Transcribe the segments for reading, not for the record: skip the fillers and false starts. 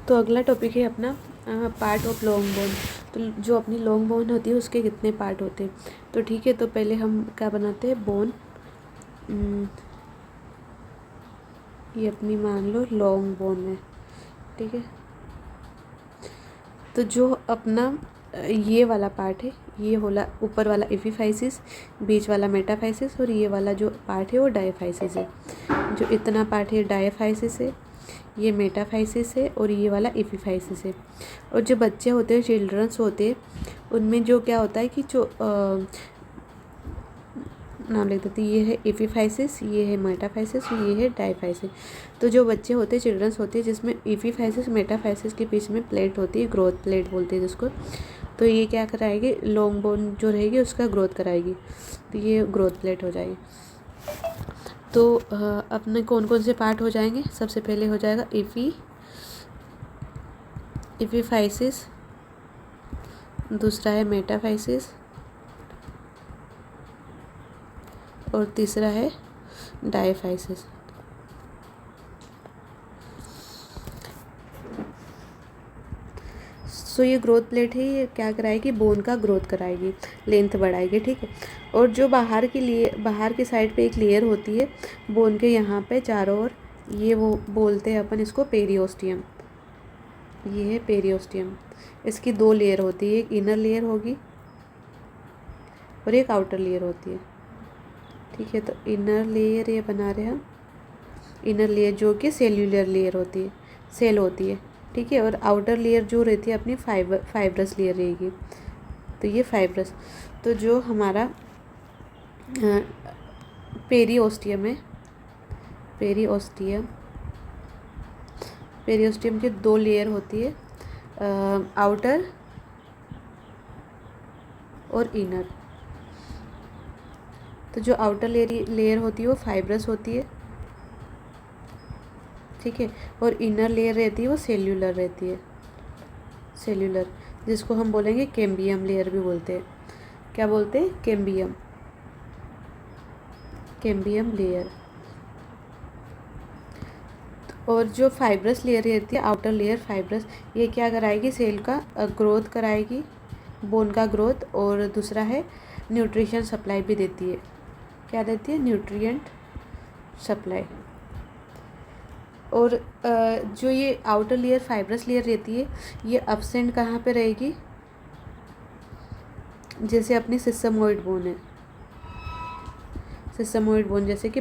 तो अगला टॉपिक है अपना पार्ट ऑफ लॉन्ग बोन। तो जो अपनी लॉन्ग बोन होती है उसके कितने पार्ट होते हैं। तो ठीक है, तो पहले हम क्या बनाते हैं, बोन। ये अपनी मान लो लॉन्ग बोन है, ठीक है। तो जो अपना ये वाला पार्ट है, ये होला ऊपर वाला एपिफाइसिस, बीच वाला मेटाफाइसिस, और ये वाला जो पार्ट है वो डायफाइसिस है। जो इतना पार्ट है डायफाइसिस है, ये मेटाफाइसिस है, और ये वाला एपिफाइसिस है। और जो बच्चे होते हैं, चिल्ड्रंस होते हैं, उनमें जो क्या होता है कि जो नाम लिख देते हैं, ये है एपिफाइसिस, ये है मेटाफाइसिस, ये है डायफाइसिस। तो जो बच्चे होते हैं, चिल्ड्रंस होते हैं, जिसमें एपिफाइसिस मेटाफाइसिस के बीच में प्लेट होती है, ग्रोथ प्लेट बोलते हैं जिसको। तो ये क्या कराएगी, लॉन्ग बोन जो रहेगी उसका ग्रोथ कराएगी, तो ये ग्रोथ प्लेट हो जाएगी। तो अपने कौन कौन से पार्ट हो जाएंगे, सबसे पहले हो जाएगा एपिफाइसिस, दूसरा है मेटाफाइसिस, और तीसरा है डायफाइसिस। सो ये ग्रोथ प्लेट है, ये क्या कराएगी, बोन का ग्रोथ कराएगी, लेंथ बढ़ाएगी, ठीक है। और जो बाहर की साइड पे एक लेयर होती है बोन के यहाँ पे चारों ओर, ये वो बोलते हैं अपन इसको पेरियोस्टियम। ये है पेरियोस्टियम। इसकी दो लेयर होती है, एक इनर लेयर होगी और एक आउटर लेयर होती है, ठीक है। तो इनर लेयर ये बना रहे हम, इनर लेयर जो कि सेल्यूलर लेयर होती है, सेल होती है, ठीक है। और आउटर लेयर जो रहती है अपनी फाइब्रस लेयर रहेगी, तो ये फाइब्रस। तो जो हमारा पेरियोस्टियम है, पेरियोस्टियम की दो लेयर होती है, आउटर और इनर। तो जो आउटर लेयर होती है वो फाइब्रस होती है, ठीक है। और इनर लेयर रहती है वो सेल्यूलर रहती है, सेल्यूलर, जिसको हम बोलेंगे कैम्बियम लेयर भी बोलते हैं। क्या बोलते हैं, कैम्बियम लेयर। और जो फाइब्रस लेयर रहती है, आउटर लेयर फाइब्रस, ये क्या कराएगी, सेल का ग्रोथ कराएगी, बोन का ग्रोथ। और दूसरा है न्यूट्रिशन सप्लाई भी देती है। क्या देती है, न्यूट्रिएंट सप्लाई। और जो ये आउटर लेयर फाइब्रस लेयर रहती है, ये अब्सेंट कहाँ पे रहेगी, जैसे अपनी सिस्टमोइड बोन है, सिस्टमोइड बोन जैसे कि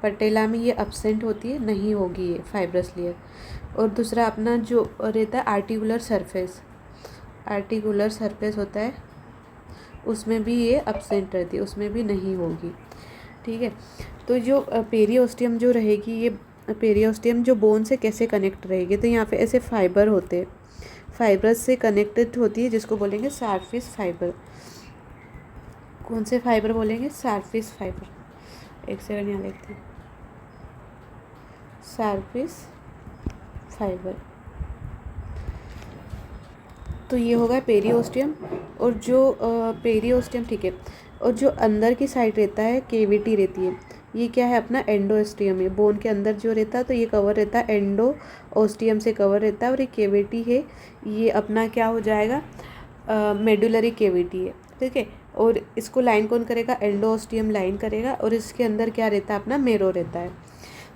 पटेला में ये अब्सेंट होती है, नहीं होगी ये फाइब्रस लेयर। और दूसरा अपना जो रहता है आर्टिकुलर सरफेस होता है, उसमें भी ये अब्सेंट रहती है, उसमें भी नहीं होगी, ठीक है। तो जो पेरियोस्टियम जो रहेगी, ये पेरियोस्टियम जो बोन से कैसे कनेक्ट रहेगी, तो यहाँ पे ऐसे फाइबर होते हैं, फाइब्रस से कनेक्टेड होती है, जिसको बोलेंगे सारफेस फाइबर। कौन से फाइबर बोलेंगे, सारफेस फाइबर। एक सेकंड यहाँ लिखती हूँ, सारफेस फाइबर। तो ये होगा पेरियोस्टियम। और जो पेरियोस्टियम, ठीक है। और जो अंदर की साइड रहता है, केविटी रहती है, ये क्या है, अपना एंडोस्टियम है। बोन के अंदर जो रहता है तो ये कवर रहता है, एंडोस्टियम से कवर रहता है। और ये केविटी है, ये अपना क्या हो जाएगा, मेडुलरी केविटी है, ठीक है। और इसको लाइन कौन करेगा, एंडोस्टियम लाइन करेगा। और इसके अंदर क्या रहता है, अपना मेरो रहता है।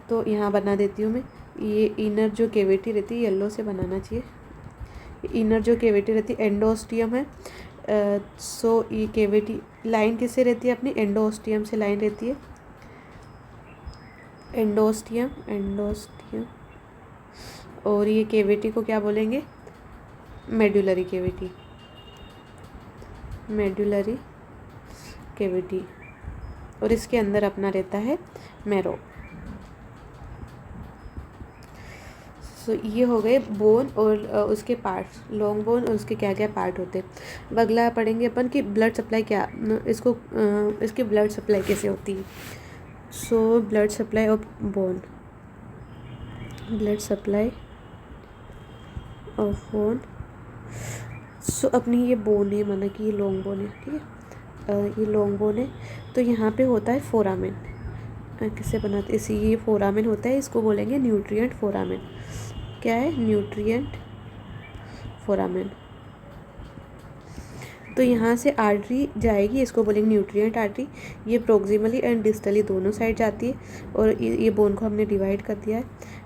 तो यहाँ बना देती हूँ मैं, ये इनर जो केविटी रहती है, येलो से बनाना चाहिए। इनर जो केविटी रहती है एंडोस्टियम है। सो ये केविटी लाइन किससे रहती है, अपनी एंडोस्टियम से लाइन रहती है, एंडोस्टियम। और ये केविटी को क्या बोलेंगे, मेडुलरी केविटी। और इसके अंदर अपना रहता है मेरो। सो ये हो गए बोन और उसके पार्ट्स, लॉन्ग बोन और उसके क्या क्या पार्ट होते हैं। अब अगला पढ़ेंगे अपन कि ब्लड सप्लाई क्या, इसकी ब्लड सप्लाई कैसे होती है। So blood supply of bone, so अपनी ये बोन है, माना कि ये लॉन्ग बोन है, ठीक है। ये लॉन्ग बोन है, तो यहाँ पे होता है फोरामेन। किससे बनाते, इसी ये फोरामेन होता है, इसको बोलेंगे न्यूट्रिएंट फोरामेन। क्या है, न्यूट्रिएंट फोरामेन। तो यहाँ से आर्टरी जाएगी, इसको बोलेंगे न्यूट्रिएंट आर्टरी। ये प्रोक्सिमली एंड डिस्टली दोनों साइड जाती है, और ये बोन को हमने डिवाइड कर दिया है।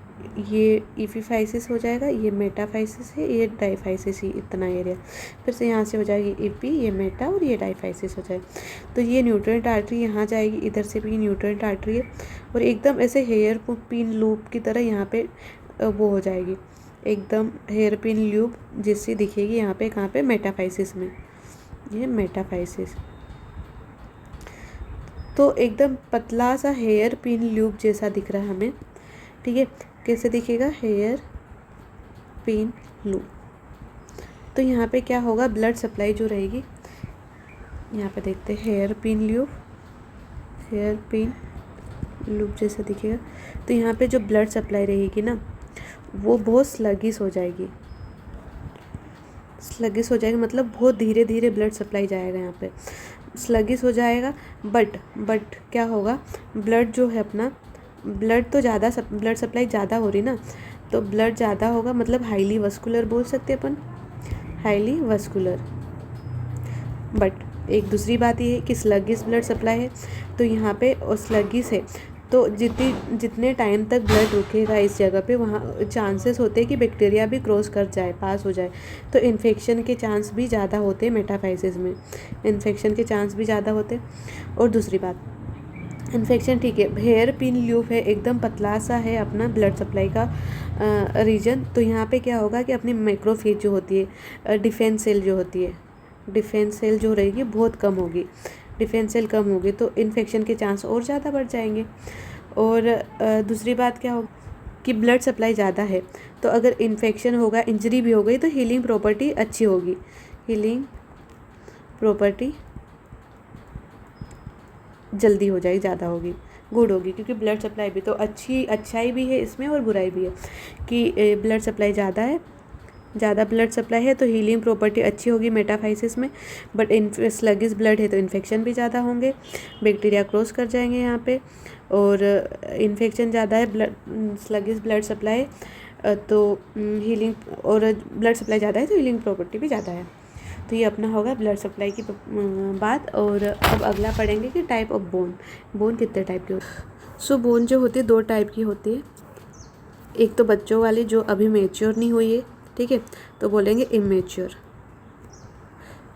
ये इपीफाइसिस हो जाएगा, ये मेटाफाइसिस है, ये डाइफाइसिस ही इतना एरिया। फिर से यहाँ से हो जाएगी इपी, ये मेटा, और ये डाइफाइसिस हो जाएगा। तो ये न्यूट्रिएंट आर्टरी यहाँ जाएगी, इधर से भी न्यूट्रिएंट आर्टरी है, और एकदम ऐसे हेयर पिन लूप की तरह यहाँ पे वो हो जाएगी, एकदम हेयर पिन लूप जिससे दिखेगी यहाँ पे, कहाँ पे, मेटाफाइसिस में। ये मेटाफाइसिस, तो एकदम पतला सा हेयर पिन लूप जैसा दिख रहा है हमें, ठीक है। कैसे दिखेगा, हेयर पिन लूप। तो यहाँ पे क्या होगा, ब्लड सप्लाई जो रहेगी, यहाँ पे देखते हैं hairpin loop, hairpin loop जैसा दिखेगा। तो यहाँ पे जो ब्लड सप्लाई रहेगी ना, वो बहुत स्लगिश हो जाएगी। स्लगिश हो जाएगा मतलब बहुत धीरे धीरे ब्लड सप्लाई जाएगा, यहाँ पे स्लगिश हो जाएगा। बट क्या होगा, ब्लड जो है अपना, ब्लड तो ज़्यादा ब्लड सप्लाई ज़्यादा हो रही ना, तो ब्लड ज़्यादा होगा मतलब हाईली वस्कुलर बोल सकते हैं अपन, हाईली वस्कुलर। बट एक दूसरी बात ये है कि स्लगिश ब्लड सप्लाई है, तो यहाँ पे और स्लगिश है, तो जितने टाइम तक ब्लड रुकेगा इस जगह पे, वहाँ चांसेस होते हैं कि बैक्टीरिया भी क्रॉस कर जाए, पास हो जाए, तो इन्फेक्शन के चांस भी ज़्यादा होते हैं। मेटाफाइसिस में इन्फेक्शन के चांस भी ज़्यादा होते हैं। और दूसरी बात, इन्फेक्शन ठीक है, हेयर पिन ल्यूप है, एकदम पतला सा है अपना ब्लड सप्लाई का रीजन। तो यहाँ पे क्या होगा कि अपनी मैक्रोफेज जो होती है, डिफेंस सेल जो होती है, डिफेंस सेल जो रहेगी बहुत कम होगी, डिफेंस सेल कम होगी, तो इन्फेक्शन के चांस और ज़्यादा बढ़ जाएंगे। और दूसरी बात क्या होगी कि ब्लड सप्लाई ज़्यादा है, तो अगर इन्फेक्शन होगा, इंजरी भी हो गई, तो हीलिंग प्रॉपर्टी अच्छी होगी, हीलिंग प्रॉपर्टी जल्दी हो जाएगी, ज़्यादा होगी, गुड होगी, क्योंकि ब्लड सप्लाई भी तो अच्छाई भी है इसमें और बुराई भी है कि ब्लड सप्लाई ज़्यादा है, ज़्यादा ब्लड सप्लाई है तो हीलिंग प्रॉपर्टी अच्छी होगी मेटाफाइसिस में। बट स्लगिश ब्लड है तो इन्फेक्शन भी ज़्यादा होंगे, बैक्टीरिया क्रॉस कर जाएंगे यहाँ पे, और इन्फेक्शन ज़्यादा है, स्लगिश ब्लड सप्लाई तो हीलिंग, और ब्लड सप्लाई ज़्यादा है तो हीलिंग प्रॉपर्टी भी ज़्यादा है। तो ये अपना होगा ब्लड सप्लाई की बात। और अब अगला पढ़ेंगे कि टाइप ऑफ बोन कितने टाइप की होती है। सो बोन जो होती है 2 टाइप की होती है, एक तो बच्चों वाली जो अभी मैच्योर नहीं हुई है, ठीक है, तो बोलेंगे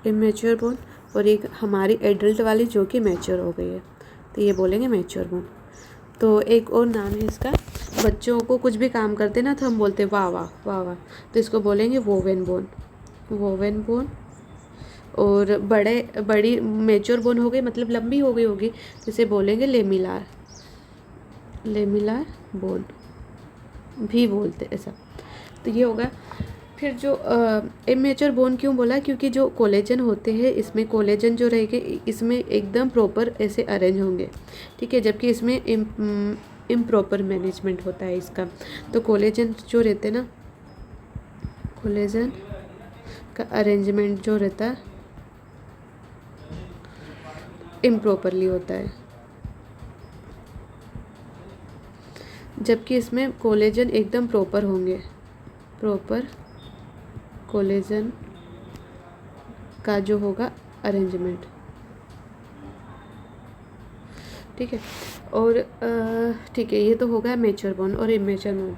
इमेच्योर बोन, और एक हमारी एडल्ट वाली जो कि मैच्योर हो गई है, तो ये बोलेंगे मैच्योर बोन। तो एक और नाम है इसका, बच्चों को कुछ भी काम करते ना तो हम बोलते वाह वाह वाह वाह, तो इसको बोलेंगे वोवेन बोन। और बड़ी मैच्योर बोन हो गई मतलब लंबी हो गई होगी, तो इसे बोलेंगे लेमिलार बोन भी बोलते ऐसा। तो ये होगा। फिर जो इमेच्योर बोन क्यों बोला, क्योंकि जो कोलेजन होते हैं इसमें, कोलेजन जो रहेंगे इसमें एकदम प्रॉपर ऐसे अरेंज होंगे, ठीक है, जबकि इसमें इम्प्रॉपर मैनेजमेंट होता है इसका। तो कोलेजन जो रहते हैं ना, कोलेजन का अरेंजमेंट जो रहता है इम्प्रॉपरली होता है, जबकि इसमें कोलेजन एकदम प्रॉपर होंगे, प्रॉपर कोलेजन का जो होगा अरेंजमेंट, ठीक है। और ठीक है, ये तो होगा मैच्योर बोन और इमेच्योर बोन।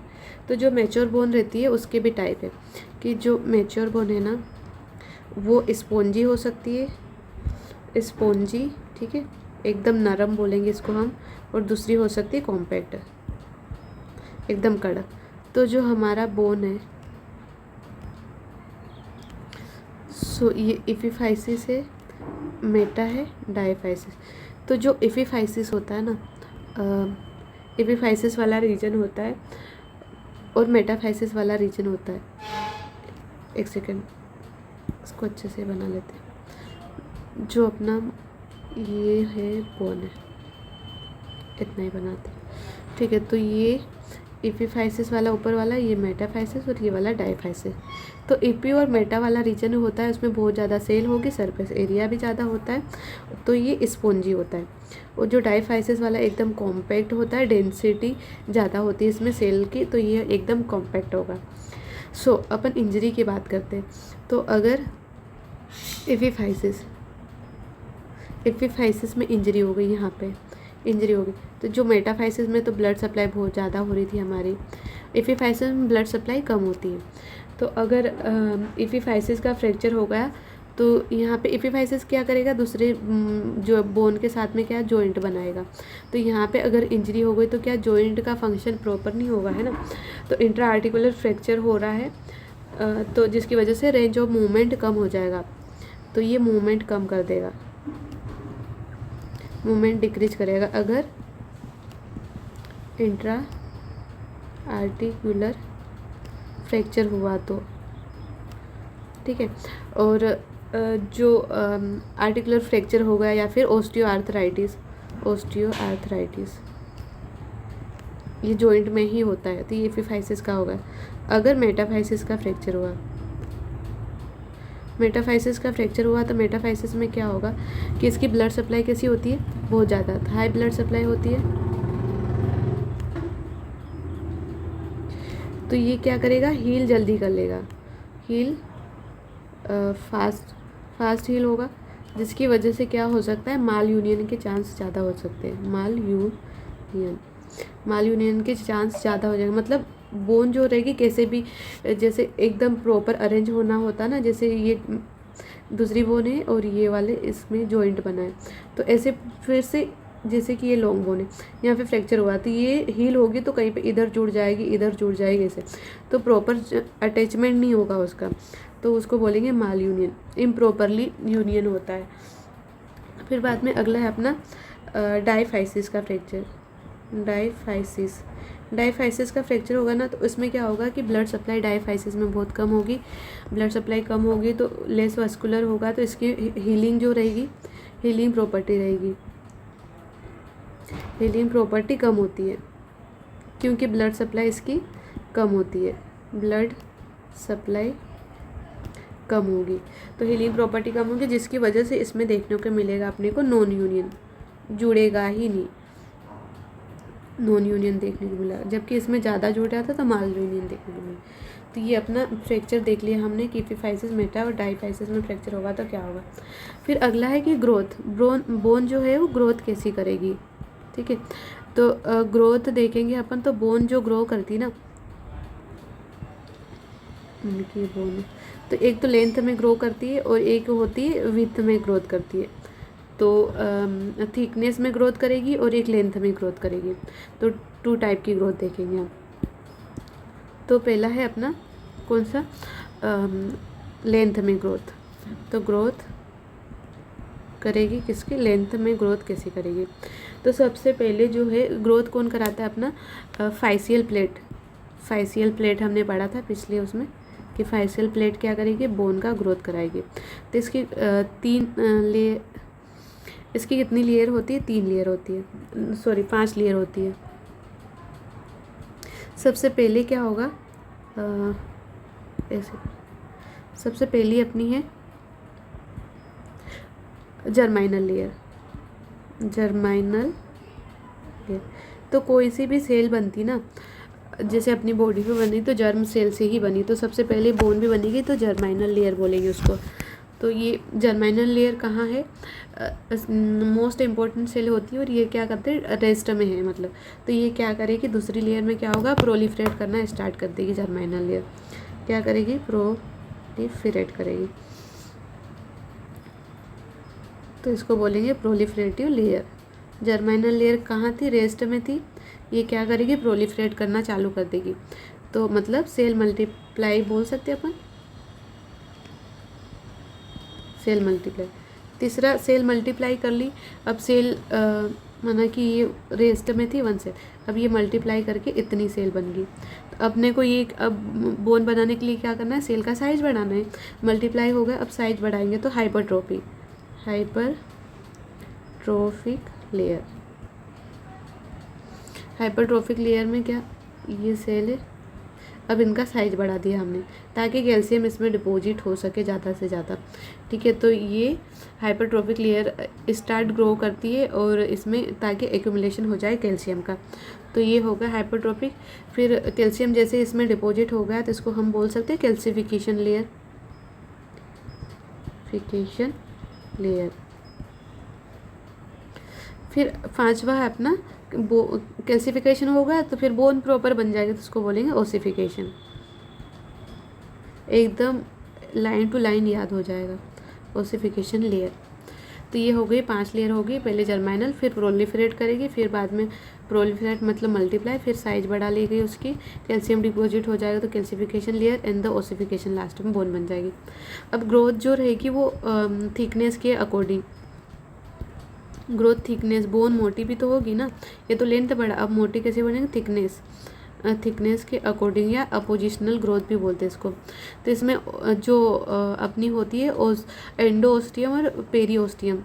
तो जो मैच्योर बोन रहती है उसके भी टाइप है, कि जो मैच्योर बोन है ना वो स्पॉन्जी हो सकती है, स्पॉन्जी, ठीक है, एकदम नरम बोलेंगे इसको हम, और दूसरी हो सकती है कॉम्पैक्ट, एकदम कड़क। तो जो हमारा बोन है, सो ये एपिफाइसिस है, मेटा है, डायफाइसिस। तो जो एपिफाइसिस होता है ना, एपिफाइसिस वाला रीजन होता है और मेटाफाइसिस वाला रीजन होता है। एक सेकेंड, इसको अच्छे से बना लेते हैं। जो अपना ये है बोन है, इतना ही बनाते हैं, ठीक है। तो ये एपिफाइसिस वाला ऊपर वाला, ये मेटाफाइसिस और ये वाला डायफाइसिस। तो एपी और मेटा वाला रीजन होता है उसमें बहुत ज़्यादा सेल होगी, सरफेस एरिया भी ज़्यादा होता है, तो ये स्पॉन्जी होता है। और जो डायफाइसिस वाला एकदम कॉम्पैक्ट होता है, डेंसिटी ज़्यादा होती है इसमें सेल की, तो ये एकदम कॉम्पैक्ट होगा। सो अपन इंजरी की बात करते हैं। तो अगर एपिफाइसिस में इंजरी हो गई, यहाँ पे इंजरी हो गई, तो जो मेटाफाइसिस में तो ब्लड सप्लाई बहुत ज़्यादा हो रही थी हमारी, एपिफाइसिस में ब्लड सप्लाई कम होती है। तो अगर एपिफाइसिस का फ्रैक्चर हो गया तो यहाँ पे एपिफाइसिस क्या करेगा, दूसरे जो बोन के साथ में क्या जॉइंट बनाएगा। तो यहाँ पे अगर इंजरी हो गई तो क्या जॉइंट का फंक्शन प्रॉपर नहीं होगा, है ना। तो इंट्रा आर्टिकुलर फ्रैक्चर हो रहा है, तो जिसकी वजह से रेंज ऑफ मूवमेंट कम हो जाएगा, तो ये मूवमेंट कम कर देगा, मूवमेंट डिक्रीज करेगा अगर इंट्रा आर्टिकुलर फ्रैक्चर हुआ तो, ठीक है। और जो आर्टिकुलर फ्रैक्चर हो गया या फिर ओस्टियोआर्थराइटिस ये जॉइंट में ही होता है, तो ये एपिफाइसिस का होगा। अगर मेटाफाइसिस का फ्रैक्चर हुआ, तो मेटाफाइसिस में क्या होगा कि इसकी ब्लड सप्लाई कैसी होती है, बहुत ज़्यादा हाई ब्लड सप्लाई होती है। तो ये क्या करेगा, हील जल्दी कर लेगा, हील फास्ट हील होगा, जिसकी वजह से क्या हो सकता है, माल यूनियन के चांस ज़्यादा हो सकते हैं। माल यूनियन के चांस ज़्यादा हो जाएगा, मतलब बोन जो रहेगी कैसे भी, जैसे एकदम प्रॉपर अरेंज होना होता ना, जैसे ये दूसरी बोन है और ये वाले इसमें जॉइंट बना है, तो ऐसे फिर से जैसे कि ये लॉन्ग बोन है, यहाँ पे फ्रैक्चर हुआ तो ये हील होगी तो कहीं पे इधर जुड़ जाएगी, इधर जुड़ जाएगी, ऐसे तो प्रॉपर अटैचमेंट नहीं होगा उसका, तो उसको बोलेंगे माल यूनियन, इम्प्रॉपरली यूनियन होता है। फिर बाद में अगला है अपना डायफाइसिस का फ्रैक्चर। डायफाइसिस का फ्रैक्चर होगा ना, तो उसमें क्या होगा कि ब्लड सप्लाई डायफाइसिस में बहुत कम होगी, ब्लड सप्लाई कम होगी तो लेस वास्कुलर होगा, तो इसकी हीलिंग जो रहेगी, हीलिंग प्रॉपर्टी कम होती है, क्योंकि ब्लड सप्लाई इसकी कम होती है, ब्लड सप्लाई कम होगी तो हीलिंग प्रॉपर्टी कम होगी, जिसकी वजह से इसमें देखने को मिलेगा अपने को नॉन यूनियन, जुड़ेगा ही नहीं, नॉन यूनियन देखने को मिला, जबकि इसमें ज़्यादा जुड़ रहा था तो माल यूनियन देखने को मिला। तो ये अपना फ्रैक्चर देख लिया हमने कि एपिफाइसिस, मेटा और डायफाइसिस में फ्रैक्चर होगा तो क्या होगा। फिर अगला है कि ग्रोथ, बोन जो है वो ग्रोथ कैसी करेगी, ठीक है। तो ग्रोथ देखेंगे अपन, तो बोन जो ग्रो करती ना, उनकी बोन तो एक तो लेंथ में ग्रो करती है और एक होती है विड्थ में ग्रोथ करती है, तो थिकनेस में ग्रोथ करेगी और एक लेंथ में ग्रोथ करेगी, तो 2 टाइप की ग्रोथ देखेंगे हम। तो पहला है अपना कौन सा, लेंथ में ग्रोथ, तो ग्रोथ करेगी किसकी, लेंथ में ग्रोथ कैसे करेगी। तो सबसे पहले जो है ग्रोथ कौन कराता है अपना, फाइशियल प्लेट हमने पढ़ा था पिछले उसमें कि फाइशियल प्लेट क्या करेगी, बोन का ग्रोथ कराएगी। तो इसकी इसकी कितनी लेयर होती है, 3 लेयर होती है, 5 लेयर होती है। सबसे पहले क्या होगा, ऐसे सबसे पहली अपनी है जर्माइनल लेयर। तो कोई सी भी सेल बनती ना, जैसे अपनी बॉडी पे बनी तो जर्म सेल से ही बनी, तो सबसे पहले बोन भी बनेगी तो जर्माइनल लेयर बोलेंगे उसको। तो ये जर्माइनल लेयर कहाँ है, मोस्ट इम्पॉर्टेंट सेल होती है, और ये क्या करते हैं, रेस्ट में है मतलब। तो ये क्या करेगी, दूसरी लेयर में क्या होगा, प्रोलिफरेट करना स्टार्ट कर देगी। जर्माइनल लेयर क्या करेगी, प्रोलिफरेट करेगी, तो इसको बोलेंगे प्रोलिफरेटिव लेयर। जर्माइनल लेयर कहाँ थी, रेस्ट में थी, ये क्या करेगी, प्रोलिफरेट करना चालू कर देगी, तो मतलब सेल मल्टीप्लाई बोल सकते हैं अपन, सेल मल्टीप्लाई। तीसरा सेल मल्टीप्लाई कर ली, अब सेल माना कि ये रेस्ट में थी 1 सेल, अब ये मल्टीप्लाई करके इतनी सेल बन गई। तो अपने को ये अब बोन बनाने के लिए क्या करना है, सेल का साइज बढ़ाना है, मल्टीप्लाई हो गया, अब साइज बढ़ाएंगे तो हाइपरट्रोफिक लेयर। हाइपरट्रोफिक लेयर में क्या, ये सेल है। अब इनका साइज बढ़ा दिया हमने ताकि कैल्शियम इसमें डिपॉजिट हो सके ज़्यादा से ज़्यादा। ठीक है, तो ये हाइपरट्रोफिक लेयर स्टार्ट ग्रो करती है और इसमें ताकि एक्यूमुलेशन हो जाए कैल्शियम का। तो ये होगा हाइपरट्रोफिक। फिर कैल्शियम जैसे इसमें डिपॉजिट हो गया तो इसको हम बोल सकते हैं कैल्सिफिकेशन लेयर। फिर पांचवा है अपना कैल्सिफिकेशन होगा तो फिर बोन प्रॉपर बन जाएगा तो उसको बोलेंगे ओसिफिकेशन। एकदम लाइन टू लाइन याद हो जाएगा, ओसिफिकेशन लेयर। तो ये हो गई 5 लेयर हो गई। पहले जर्माइनल, फिर प्रोलिफरेट करेगी, फिर बाद में प्रोलिफरेट मतलब मल्टीप्लाई, फिर साइज बढ़ा ली गई उसकी, कैल्शियम डिपॉजिट हो जाएगा तो calcification layer and the ossification, last में बोन बन जाएगी। अब ग्रोथ जो रहेगी वो थिकनेस के अकॉर्डिंग, ग्रोथ थिकनेस, बोन मोटी भी तो होगी ना, ये तो लेंथ बढ़ा, अब मोटी कैसे बनेगी, थिकनेस के अकॉर्डिंग या अपोजिशनल ग्रोथ भी बोलते हैं इसको। तो इसमें जो अपनी होती है एंडोओस्टियम और पेरिओस्टियम।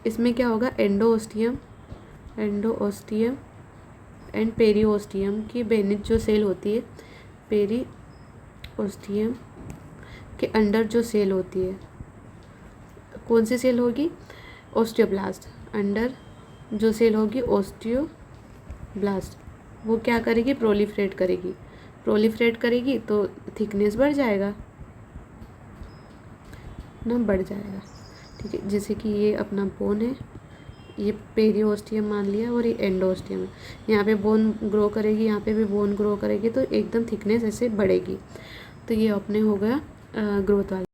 इसमें क्या होगा, एंडोओस्टियम एंड पेरिओस्टियम की बेनिथ जो सेल होती है, पेरिओस्टियम के अंडर जो सेल होती है, कौन सी सेल होगी, ओस्टियोब्लास्ट। अंडर जो सेल होगी ओस्टियोब्लास्ट, वो क्या करेगी, प्रोलिफरेट करेगी तो थिकनेस बढ़ जाएगा ना, बढ़ जाएगा। ठीक है, जैसे कि ये अपना बोन है, ये पेरिओस्टियम मान लिया और ये एंडोस्टियम है। यहाँ पे बोन ग्रो करेगी, यहाँ पे भी बोन ग्रो करेगी तो एकदम थिकनेस ऐसे बढ़ेगी। तो ये अपने हो गया ग्रोथ वाला।